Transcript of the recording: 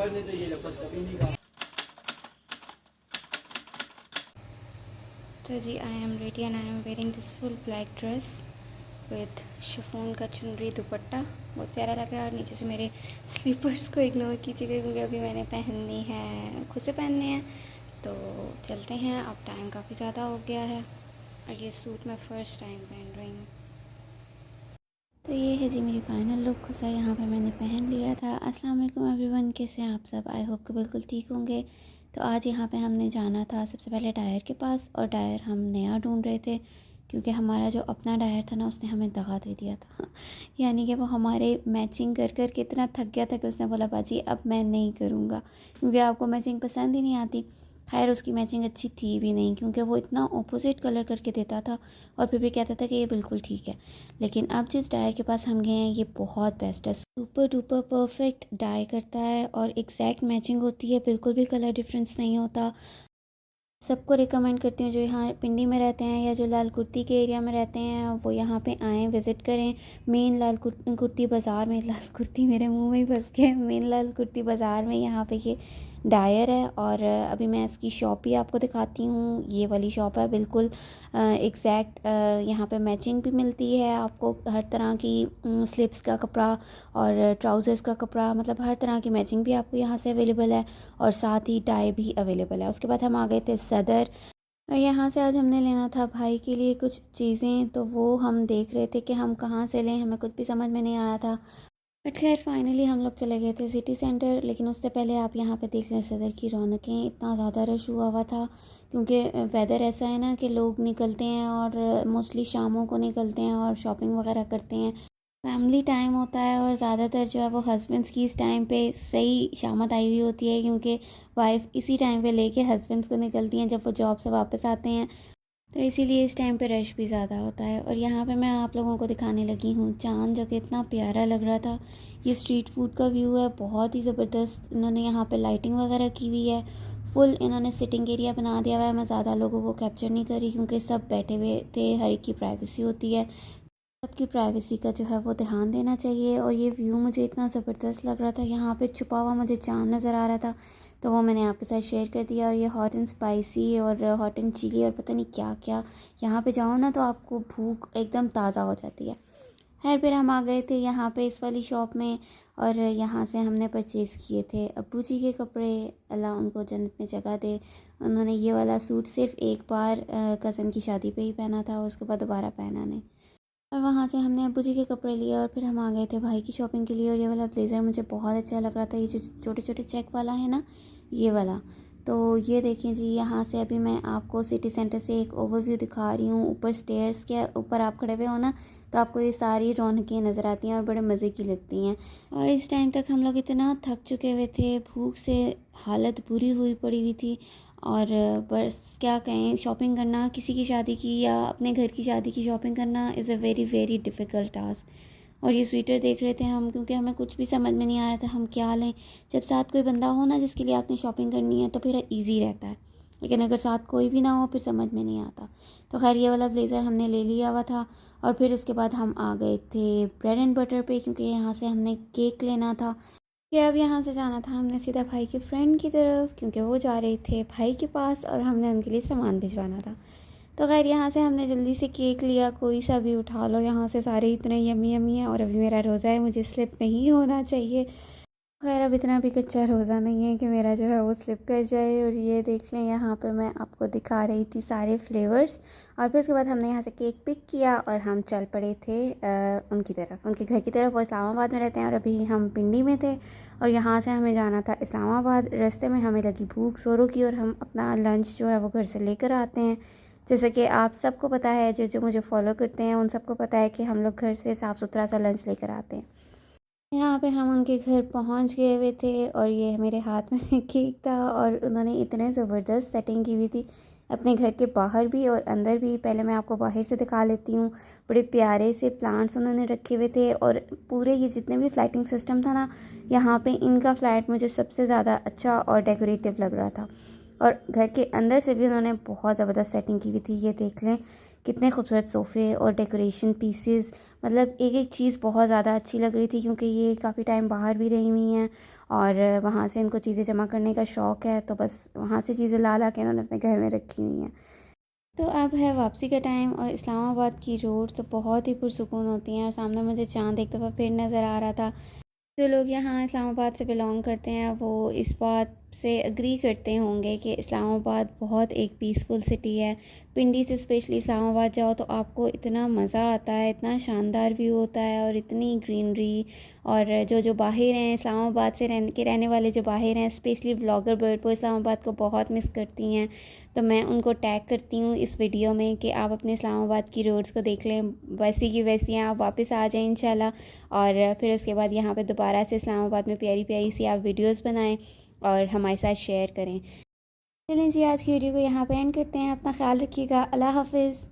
अकबर ने तो ये लफ्ज़ कभी नहीं कहा। तो जी I am ready and I am wearing this full black dress with chiffon का चुनरी दुपट्टा। बहुत प्यारा लग रहा है। और नीचे से मेरे स्लीपर्स को इग्नोर कीजिएगा क्योंकि अभी मैंने पहननी है, खुद से पहनने हैं। तो चलते हैं, अब टाइम काफ़ी ज़्यादा हो गया है और ये सूट मैं फ़र्स्ट टाइम पहन रही हूँ। तो ये है जी मेरी फ़ाइनल लुक। गुस्सा यहाँ पे मैंने पहन लिया था। अस्सलाम वालेकुम एवरीवन, कैसे हैं आप सब? आई होप कि बिल्कुल ठीक होंगे। तो आज यहाँ पे हमने जाना था सबसे पहले डायर के पास, और डायर हम नया ढूंढ रहे थे क्योंकि हमारा जो अपना डायर था ना उसने हमें दगा दे दिया था यानी कि वो हमारे मैचिंग कर कर के इतना थक गया था कि उसने बोला बाजी अब मैं नहीं करूँगा क्योंकि आपको मैचिंग पसंद ही नहीं आती। खैर उसकी मैचिंग अच्छी थी भी नहीं क्योंकि वो इतना ऑपोजिट कलर करके देता था और फिर भी कहता था कि ये बिल्कुल ठीक है। लेकिन अब जिस डायर के पास हम गए हैं ये बहुत बेस्ट है, सुपर डुपर परफेक्ट डाई करता है और एग्जैक्ट मैचिंग होती है, बिल्कुल भी कलर डिफरेंस नहीं होता। सबको रिकमेंड करती हूँ जो यहाँ पिंडी में रहते हैं या जो लाल कुर्ती के एरिया में रहते हैं वो यहाँ पे आएँ, विज़िट करें। मेन लाल कुर्ती बाज़ार में, लाल कुर्ती मेरे मुंह में ही फंस गया, मेन लाल कुर्ती बाज़ार में यहाँ पे ये डायर है। और अभी मैं इसकी शॉप भी आपको दिखाती हूँ। ये वाली शॉप है, बिल्कुल एग्जैक्ट यहाँ पे मैचिंग भी मिलती है आपको, हर तरह की स्लिप्स का कपड़ा और ट्राउज़र्स का कपड़ा, मतलब हर तरह की मैचिंग भी आपको यहाँ से अवेलेबल है और साथ ही टाई भी अवेलेबल है। उसके बाद हम आ गए थे सदर, और यहाँ से आज हमने लेना था भाई के लिए कुछ चीज़ें, तो वो हम देख रहे थे कि हम कहाँ से लें, हमें कुछ भी समझ में नहीं आ रहा था। बट खैर फाइनली हम लोग चले गए थे सिटी सेंटर। लेकिन उससे पहले आप यहाँ पे देख लें सदर की रौनकें, इतना ज़्यादा रश हुआ हुआ था क्योंकि वेदर ऐसा है ना कि लोग निकलते हैं और मोस्टली शामों को निकलते हैं और शॉपिंग वगैरह करते हैं। फैमिली टाइम होता है और ज़्यादातर जो है वो हस्बैंड्स की इस टाइम पे सही शामत आई हुई होती है क्योंकि वाइफ इसी टाइम पे लेके हस्बैंड्स को निकलती हैं जब वो जॉब से वापस आते हैं। तो इसीलिए इस टाइम पे रश भी ज़्यादा होता है। और यहाँ पे मैं आप लोगों को दिखाने लगी हूँ चांद, जो कि इतना प्यारा लग रहा था। ये स्ट्रीट फूड का व्यू है, बहुत ही ज़बरदस्त। इन्होंने यहाँ पे लाइटिंग वगैरह की हुई है, फुल इन्होंने सिटिंग एरिया बना दिया हुआ है। मैं ज़्यादा लोगों को कैप्चर नहीं करी क्योंकि सब बैठे हुए थे, हर एक की प्राइवेसी होती है, सबकी प्राइवेसी का जो है वो ध्यान देना चाहिए। और ये व्यू मुझे इतना ज़बरदस्त लग रहा था, यहाँ पे छुपा हुआ मुझे चांद नज़र आ रहा था तो वो मैंने आपके साथ शेयर कर दिया। और ये हॉट एंड स्पाइसी और हॉट एंड चिली और पता नहीं क्या क्या, यहाँ पे जाओ ना तो आपको भूख एकदम ताज़ा हो जाती है। खैर फिर हम आ गए थे यहाँ पे इस वाली शॉप में और यहाँ से हमने परचेज़ किए थे अब्बू जी के कपड़े, अल्लाह उनको जन्नत में जगह दे। उन्होंने ये वाला सूट सिर्फ एक बार कज़न की शादी पे ही पहना था और उसके बाद दोबारा पहना नहीं। और वहाँ से हमने अब्बू जी के कपड़े लिए और फिर हम आ गए थे भाई की शॉपिंग के लिए। और ये वाला ब्लेज़र मुझे बहुत अच्छा लग रहा था, ये जो छोटे छोटे चेक वाला है ना, ये वाला। तो ये देखें जी, यहाँ से अभी मैं आपको सिटी सेंटर से एक ओवरव्यू दिखा रही हूँ। ऊपर स्टेयर्स के ऊपर आप खड़े हुए हो ना तो आपको ये सारी रौनकें नज़र आती हैं और बड़े मज़े की लगती हैं। और इस टाइम तक हम लोग इतना थक चुके हुए थे, भूख से हालत बुरी हुई पड़ी हुई थी। और बस क्या कहें, शॉपिंग करना किसी की शादी की या अपने घर की शादी की शॉपिंग करना is a very very difficult task. और ये स्वेटर देख रहे थे हम क्योंकि हमें कुछ भी समझ में नहीं आ रहा था हम क्या लें। जब साथ कोई बंदा हो ना जिसके लिए आपने शॉपिंग करनी है तो फिर ईजी रहता है, लेकिन अगर साथ कोई भी ना हो फिर समझ में नहीं आता। तो खैर ये वाला ब्लेज़र हमने ले लिया हुआ था। और फिर उसके बाद हम आ गए थे ब्रेड एंड बटर पे क्योंकि यहाँ से हमने केक लेना था। कि अब यहाँ से जाना था हमने सीधा भाई के फ्रेंड की तरफ क्योंकि वो जा रहे थे भाई के पास और हमने उनके लिए सामान भिजवाना था। तो खैर यहाँ से हमने जल्दी से केक लिया, कोई सा भी उठा लो, यहाँ से सारे इतने यमी यमी हैं। और अभी मेरा रोज़ा है, मुझे स्लिप नहीं होना चाहिए। खैर अब इतना भी कच्चा रोज़ा नहीं है कि मेरा जो है वो स्लिप कर जाए। और ये देख लें, यहाँ पे मैं आपको दिखा रही थी सारे फ्लेवर्स। और फिर उसके बाद हमने यहाँ से केक पिक किया और हम चल पड़े थे उनकी तरफ, उनके घर की तरफ। वो इस्लामाबाद में रहते हैं और अभी हम पिंडी में थे और यहाँ से हमें जाना था इस्लामाबाद। रास्ते में हमें लगी भूख ज़ोरों की और हम अपना लंच जो है वो घर से लेकर आते हैं। जैसे कि आप सबको पता है, जो जो मुझे फॉलो करते हैं उन सबको पता है कि हम लोग घर से साफ़ सुथरा सा लंच लेकर आते हैं। यहाँ पे हम उनके घर पहुँच गए हुए थे और ये मेरे हाथ में केक था और उन्होंने इतने ज़बरदस्त सेटिंग की हुई थी अपने घर के बाहर भी और अंदर भी। पहले मैं आपको बाहर से दिखा लेती हूँ। बड़े प्यारे से प्लांट्स उन्होंने रखे हुए थे और पूरे ये जितने भी फ्लाइटिंग सिस्टम था ना, यहाँ पे इनका फ्लैट मुझे सबसे ज़्यादा अच्छा और डेकोरेटिव लग रहा था। और घर के अंदर से भी उन्होंने बहुत ज़बरदस्त सेटिंग की हुई थी। ये देख लें कितने खूबसूरत सोफ़े और डेकोरेशन पीसेस, मतलब एक एक चीज़ बहुत ज़्यादा अच्छी लग रही थी क्योंकि ये काफ़ी टाइम बाहर भी रही हुई हैं और वहाँ से इनको चीज़ें जमा करने का शौक़ है, तो बस वहाँ से चीज़ें ला ला के इन्होंने अपने घर में रखी हुई हैं। तो अब है वापसी का टाइम और इस्लामाबाद की रोड तो बहुत ही पुरसुकून होती हैं और सामने मुझे चाँद एक दफ़ा फिर नज़र आ रहा था। जो लोग यहाँ इस्लामाबाद से बिलोंग करते हैं वो इस बात से एग्री करते होंगे कि इस्लामाबाद बहुत एक पीसफुल सिटी है। पिंडी से स्पेशली इस्लामाबाद जाओ तो आपको इतना मज़ा आता है, इतना शानदार व्यू होता है और इतनी ग्रीनरी। और जो बाहर हैं इस्लामाबाद से रहने वाले जो बाहर हैं, स्पेशली व्लॉगर बर्ड, वो इस्लामाबाद को बहुत मिस करती हैं। तो मैं उनको टैग करती हूँ इस वीडियो में कि आप अपने इस्लामाबाद की रोड्स को देख लें, वैसी की वैसी हैं, आप वापस आ जाएं इंशाल्लाह। और फिर उसके बाद यहाँ पे दोबारा से इस्लामाबाद में प्यारी प्यारी सी आप वीडियोस बनाएं और हमारे साथ शेयर करें। चलें जी, आज की वीडियो को यहाँ पे एंड करते हैं। अपना ख्याल रखिएगा। अल्लाह हाफ़िज़।